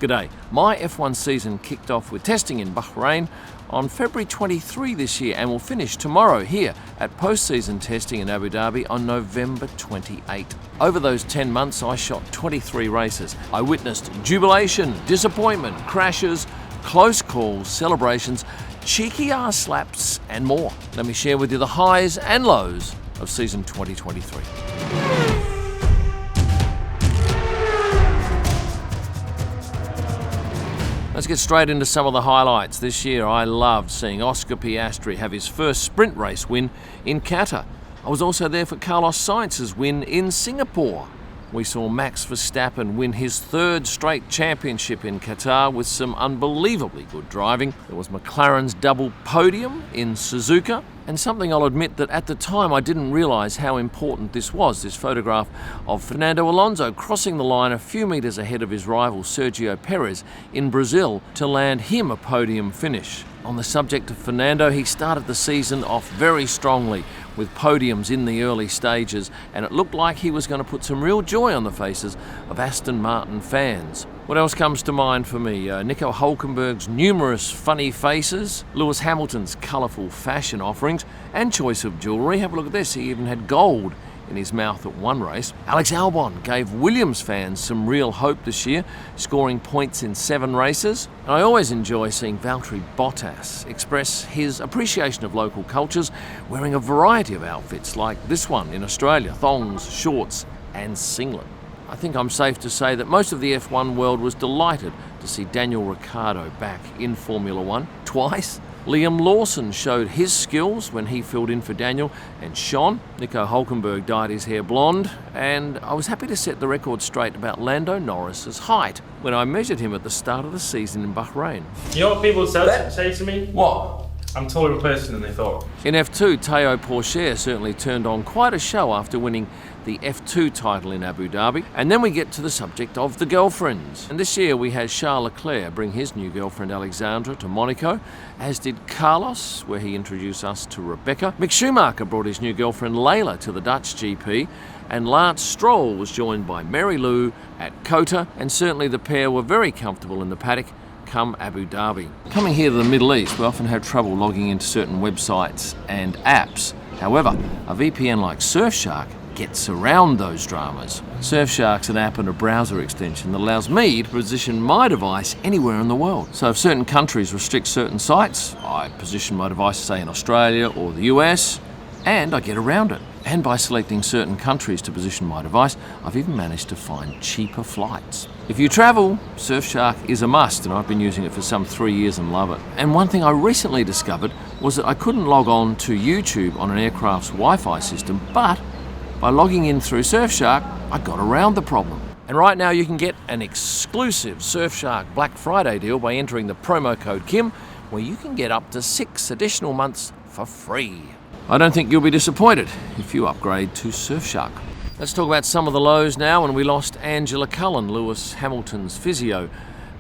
G'day. My F1 season kicked off with testing in Bahrain on February 23 this year and will finish tomorrow here at post-season testing in Abu Dhabi on November 28. Over those 10 months I shot 23 races. I witnessed jubilation, disappointment, crashes, close calls, celebrations, cheeky arse slaps and more. Let me share with you the highs and lows of season 2023. Let's get straight into some of the highlights. This year I loved seeing Oscar Piastri have his first sprint race win in Qatar. I was also there for Carlos Sainz's win in Singapore. We saw Max Verstappen win his third straight championship in Qatar with some unbelievably good driving. There was McLaren's double podium in Suzuka, and something I'll admit that at the time I didn't realise how important this was, this photograph of Fernando Alonso crossing the line a few metres ahead of his rival Sergio Perez in Brazil to land him a podium finish. On the subject of Fernando, he started the season off very strongly with podiums in the early stages, and it looked like he was going to put some real joy on the faces of Aston Martin fans. What else comes to mind for me? Nico Hülkenberg's numerous funny faces, Lewis Hamilton's colourful fashion offerings and choice of jewellery. Have a look at this, he even had gold in his mouth at one race. Alex Albon gave Williams fans some real hope this year, scoring points in 7 races. And I always enjoy seeing Valtteri Bottas express his appreciation of local cultures, wearing a variety of outfits like this one in Australia, thongs, shorts and singlet. I think I'm safe to say that most of the F1 world was delighted to see Daniel Ricciardo back in Formula One twice. Liam Lawson showed his skills when he filled in for Daniel and shone. Nico Hülkenberg dyed his hair blonde, and I was happy to set the record straight about Lando Norris's height when I measured him at the start of the season in Bahrain. You know what people say to me? What? I'm a taller person than they thought. In F2, Théo Pourchaire certainly turned on quite a show after winning the F2 title in Abu Dhabi. And then we get to the subject of the girlfriends. And this year we had Charles Leclerc bring his new girlfriend Alexandra to Monaco, as did Carlos, where he introduced us to Rebecca. Mick Schumacher brought his new girlfriend Layla to the Dutch GP, and Lance Stroll was joined by Mary Lou at COTA, and certainly the pair were very comfortable in the paddock come Abu Dhabi. Coming here to the Middle East, we often have trouble logging into certain websites and apps. However, a VPN like Surfshark gets around those dramas. Surfshark's an app and a browser extension that allows me to position my device anywhere in the world. So if certain countries restrict certain sites, I position my device, say, in Australia or the US, and I get around it. And by selecting certain countries to position my device, I've even managed to find cheaper flights. If you travel, Surfshark is a must, and I've been using it for some 3 years and love it. And one thing I recently discovered was that I couldn't log on to YouTube on an aircraft's Wi-Fi system, but by logging in through Surfshark, I got around the problem. And right now you can get an exclusive Surfshark Black Friday deal by entering the promo code KIM, where you can get up to 6 additional months for free. I don't think you'll be disappointed if you upgrade to Surfshark. Let's talk about some of the lows now, and we lost Angela Cullen, Lewis Hamilton's physio,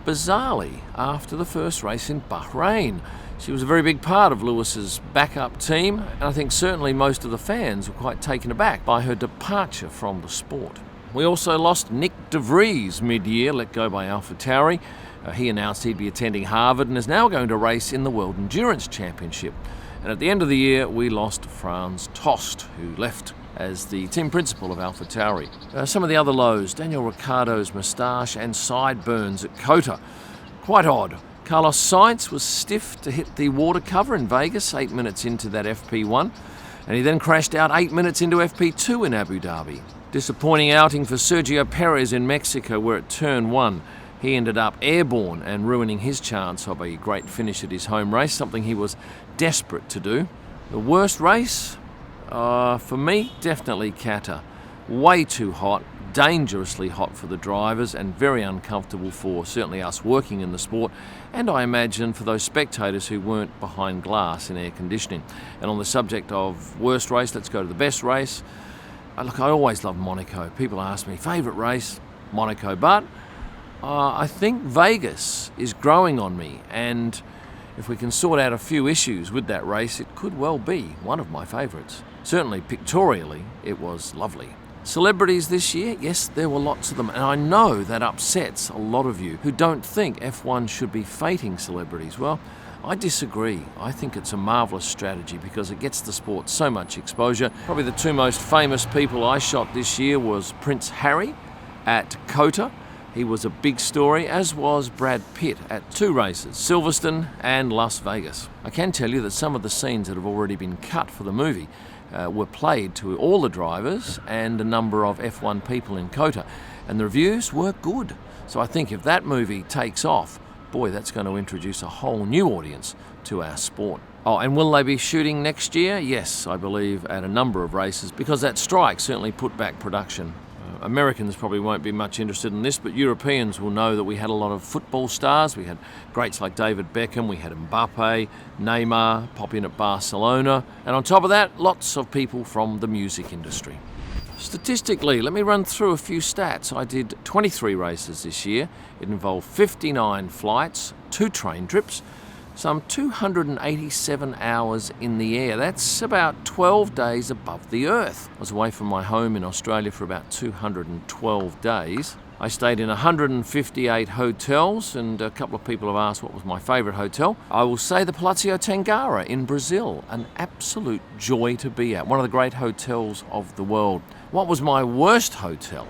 bizarrely after the first race in Bahrain. She was a very big part of Lewis's backup team, and I think certainly most of the fans were quite taken aback by her departure from the sport. We also lost Nick De Vries mid-year, let go by AlphaTauri. He announced he'd be attending Harvard and is now going to race in the World Endurance Championship. And at the end of the year, we lost Franz Tost, who left as the team principal of AlphaTauri. Some of the other lows: Daniel Ricciardo's moustache and sideburns at COTA. Quite odd. Carlos Sainz was stiff to hit the water cover in Vegas 8 minutes into that FP1, and he then crashed out 8 minutes into FP2 in Abu Dhabi. Disappointing outing for Sergio Perez in Mexico, where at turn 1 he ended up airborne and ruining his chance of a great finish at his home race, something he was desperate to do. The worst race? For me, definitely Qatar. Way too hot, dangerously hot for the drivers, and very uncomfortable for certainly us working in the sport, and I imagine for those spectators who weren't behind glass in air conditioning. And on the subject of worst race, let's go to the best race. Look, I always love Monaco. People ask me, favourite race? Monaco. But I think Vegas is growing on me, and if we can sort out a few issues with that race, it could well be one of my favourites. Certainly pictorially, it was lovely. Celebrities this year, yes, there were lots of them, and I know that upsets a lot of you who don't think F1 should be feting celebrities. Well, I disagree. I think it's a marvellous strategy because it gets the sport so much exposure. Probably the two most famous people I shot this year was Prince Harry at COTA. He was a big story, as was Brad Pitt at two races, Silverstone and Las Vegas. I can tell you that some of the scenes that have already been cut for the movie were played to all the drivers and a number of F1 people in COTA, and the reviews were good. So I think if that movie takes off, boy, that's going to introduce a whole new audience to our sport. Oh, and will they be shooting next year? Yes, I believe at a number of races, because that strike certainly put back production. Americans probably won't be much interested in this, but Europeans will know that we had a lot of football stars. We had greats like David Beckham, we had Mbappe, Neymar pop in at Barcelona, and on top of that, lots of people from the music industry. Statistically, let me run through a few stats. I did 23 races this year. It involved 59 flights, 2 train trips, some 287 hours in the air. That's about 12 days above the Earth. I was away from my home in Australia for about 212 days. I stayed in 158 hotels, and a couple of people have asked what was my favourite hotel. I will say the Palazzo Tangara in Brazil, an absolute joy to be at, one of the great hotels of the world. What was my worst hotel?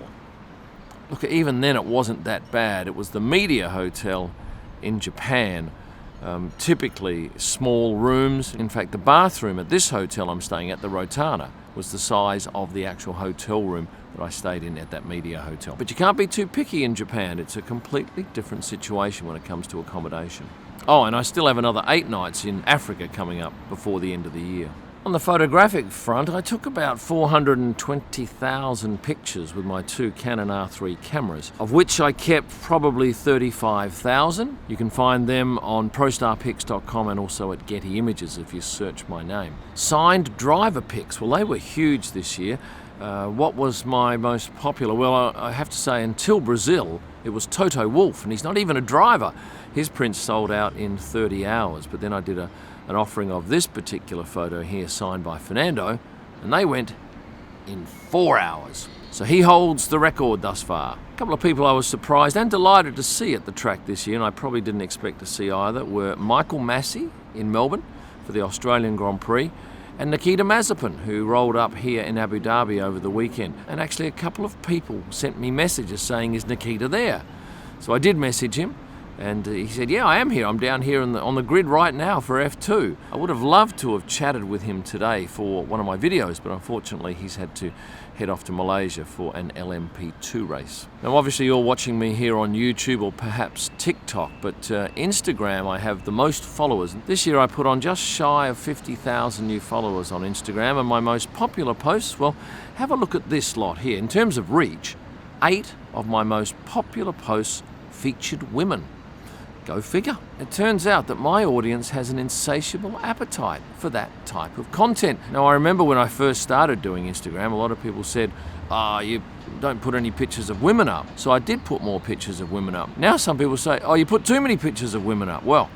Look, even then it wasn't that bad. It was the Media Hotel in Japan. Typically small rooms. In fact, the bathroom at this hotel I'm staying at, the Rotana, was the size of the actual hotel room that I stayed in at that Media Hotel. But you can't be too picky in Japan. It's a completely different situation when it comes to accommodation. Oh, and I still have another 8 nights in Africa coming up before the end of the year. On the photographic front, I took about 420,000 pictures with my 2 Canon R3 cameras, of which I kept probably 35,000. You can find them on prostarpics.com and also at Getty Images if you search my name. Signed driver pics, well, they were huge this year. What was my most popular? Well, I have to say, until Brazil, it was Toto Wolff, and he's not even a driver. His prints sold out in 30 hours, but then I did an offering of this particular photo here signed by Fernando, and they went in 4 hours. So he holds the record thus far. A couple of people I was surprised and delighted to see at the track this year, and I probably didn't expect to see either, were Michael Massey in Melbourne for the Australian Grand Prix, and Nikita Mazepin, who rolled up here in Abu Dhabi over the weekend. And actually a couple of people sent me messages saying, is Nikita there? So I did message him, and he said, yeah, I am here. I'm down here on the grid right now for F2. I would have loved to have chatted with him today for one of my videos, but unfortunately he's had to head off to Malaysia for an LMP2 race. Now obviously you're watching me here on YouTube or perhaps TikTok, but Instagram I have the most followers. This year I put on just shy of 50,000 new followers on Instagram, and my most popular posts, well, have a look at this lot here. In terms of reach, 8 of my most popular posts featured women. Go figure. It turns out that my audience has an insatiable appetite for that type of content. Now, I remember when I first started doing Instagram, a lot of people said, you don't put any pictures of women up. So I did put more pictures of women up. Now some people say, you put too many pictures of women up. Well,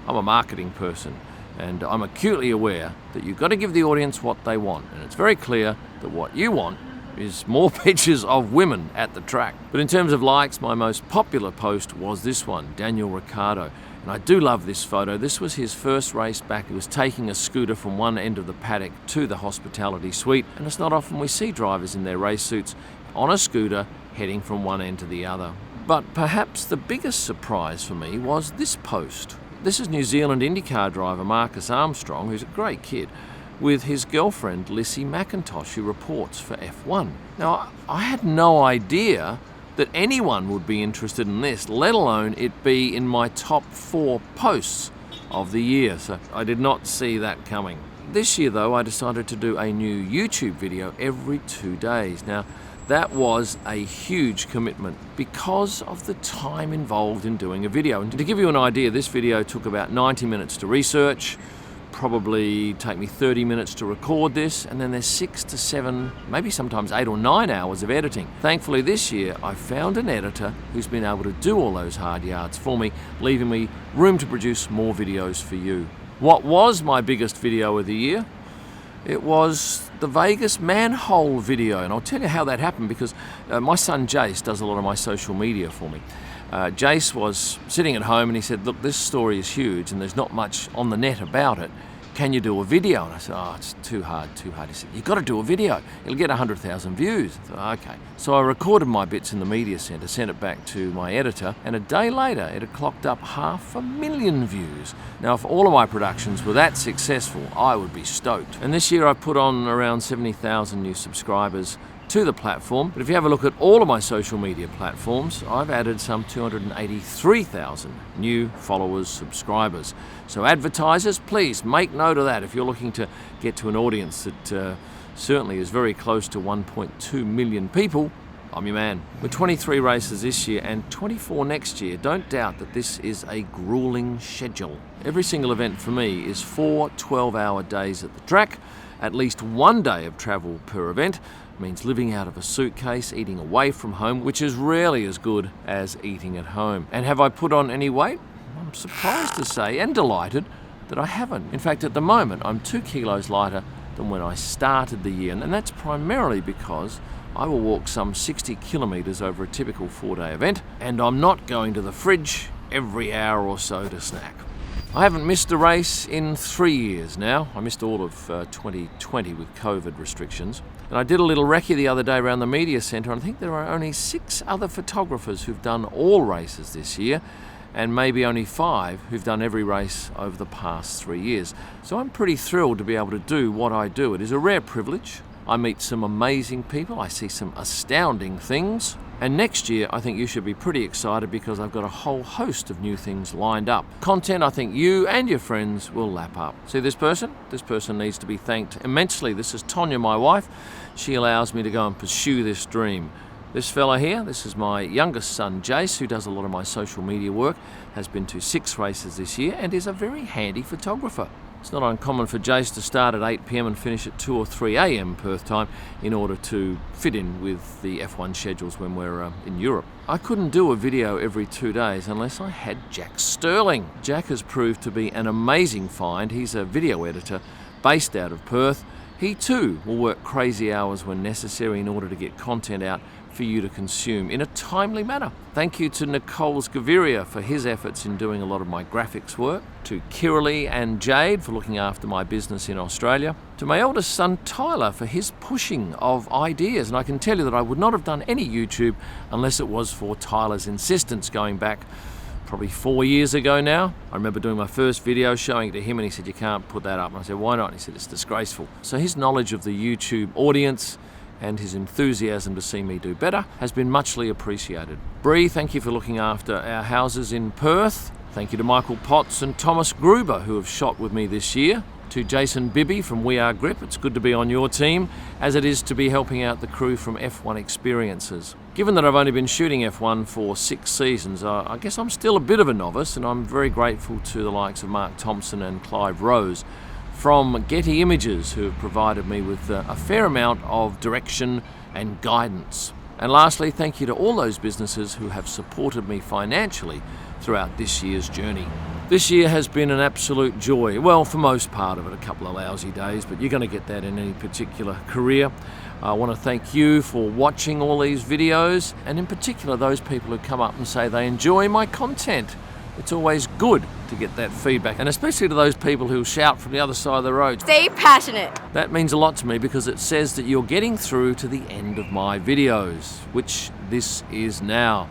I'm a marketing person, and I'm acutely aware that you've got to give the audience what they want. And it's very clear that what you want is more pictures of women at the track. But in terms of likes, my most popular post was this one, Daniel Ricciardo. And I do love this photo. This was his first race back. He was taking a scooter from one end of the paddock to the hospitality suite. And it's not often we see drivers in their race suits on a scooter heading from one end to the other. But perhaps the biggest surprise for me was this post. This is New Zealand IndyCar driver Marcus Armstrong, who's a great kid, with his girlfriend Lissy McIntosh, who reports for F1. Now, I had no idea that anyone would be interested in this, let alone it be in my top 4 posts of the year, so I did not see that coming. This year, though, I decided to do a new YouTube video every 2 days. Now, that was a huge commitment because of the time involved in doing a video. And to give you an idea, this video took about 90 minutes to research, probably take me 30 minutes to record this, and then there's 6 to 7, maybe sometimes 8 or 9 hours of editing. Thankfully this year I found an editor who's been able to do all those hard yards for me, leaving me room to produce more videos for you. What was my biggest video of the year? It was the Vegas manhole video, and I'll tell you how that happened because my son Jace does a lot of my social media for me. Jace was sitting at home and he said, look, this story is huge and there's not much on the net about it. Can you do a video? And I said, oh, it's too hard. He said, you've got to do a video. It'll get 100,000 views. I thought, okay. So I recorded my bits in the media centre, sent it back to my editor, and a day later it had clocked up 500,000 views. Now, if all of my productions were that successful, I would be stoked. And this year I put on around 70,000 new subscribers to the platform. But if you have a look at all of my social media platforms, I've added some 283,000 new followers, subscribers. So advertisers, please make note of that if you're looking to get to an audience that certainly is very close to 1.2 million people. I'm your man. With 23 races this year and 24 next year, don't doubt that this is a grueling schedule. Every single event for me is 4 12-hour days at the track, at least 1 day of travel per event. Means living out of a suitcase, eating away from home, which is rarely as good as eating at home. And have I put on any weight? I'm surprised to say and delighted that I haven't. In fact, at the moment, I'm 2 kilos lighter than when I started the year. And that's primarily because I will walk some 60 kilometres over a typical 4-day event, and I'm not going to the fridge every hour or so to snack. I haven't missed a race in 3 years now. I missed all of 2020 with COVID restrictions. And I did a little recce the other day around the media centre, and I think there are only 6 other photographers who've done all races this year, and maybe only 5 who've done every race over the past 3 years. So I'm pretty thrilled to be able to do what I do. It is a rare privilege. I meet some amazing people. I see some astounding things. And next year, I think you should be pretty excited because I've got a whole host of new things lined up. Content I think you and your friends will lap up. See this person? This person needs to be thanked immensely. This is Tonya, my wife. She allows me to go and pursue this dream. This fella here, this is my youngest son, Jace, who does a lot of my social media work, has been to 6 races this year and is a very handy photographer. It's not uncommon for Jace to start at 8 p.m. and finish at 2 or 3 a.m. Perth time in order to fit in with the F1 schedules when we're in Europe. I couldn't do a video every 2 days unless I had Jack Sterling. Jack has proved to be an amazing find. He's a video editor based out of Perth. He too will work crazy hours when necessary in order to get content out for you to consume in a timely manner. Thank you to Nicole Scaviria for his efforts in doing a lot of my graphics work, to Kiralee and Jade for looking after my business in Australia, to my eldest son Tyler for his pushing of ideas. And I can tell you that I would not have done any YouTube unless it was for Tyler's insistence going back probably 4 years ago now. I remember doing my first video, showing it to him, and he said, you can't put that up. And I said, why not? And he said, it's disgraceful. So his knowledge of the YouTube audience and his enthusiasm to see me do better has been muchly appreciated. Bree, thank you for looking after our houses in Perth. Thank you to Michael Potts and Thomas Gruber, who have shot with me this year. To Jason Bibby from We Are Grip, it's good to be on your team, as it is to be helping out the crew from F1 Experiences. Given that I've only been shooting F1 for 6 seasons, I guess I'm still a bit of a novice, and I'm very grateful to the likes of Mark Thompson and Clive Rose from Getty Images, who have provided me with a fair amount of direction and guidance. And lastly, thank you to all those businesses who have supported me financially throughout this year's journey. This year has been an absolute joy. Well, for most part of it, a couple of lousy days, but you're going to get that in any particular career. I want to thank you for watching all these videos, and in particular those people who come up and say they enjoy my content. It's always good to get that feedback, and especially to those people who shout from the other side of the road. Stay passionate. That means a lot to me because it says that you're getting through to the end of my videos, which this is now.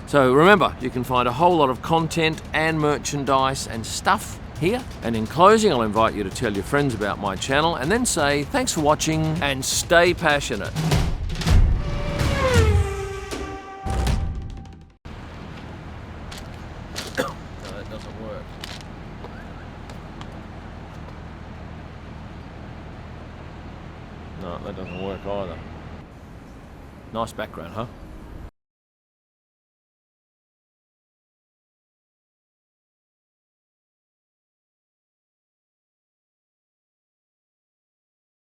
So remember, you can find a whole lot of content and merchandise and stuff here. And in closing, I'll invite you to tell your friends about my channel and then say thanks for watching and stay passionate. No, that doesn't work. No, that doesn't work either. Nice background, huh?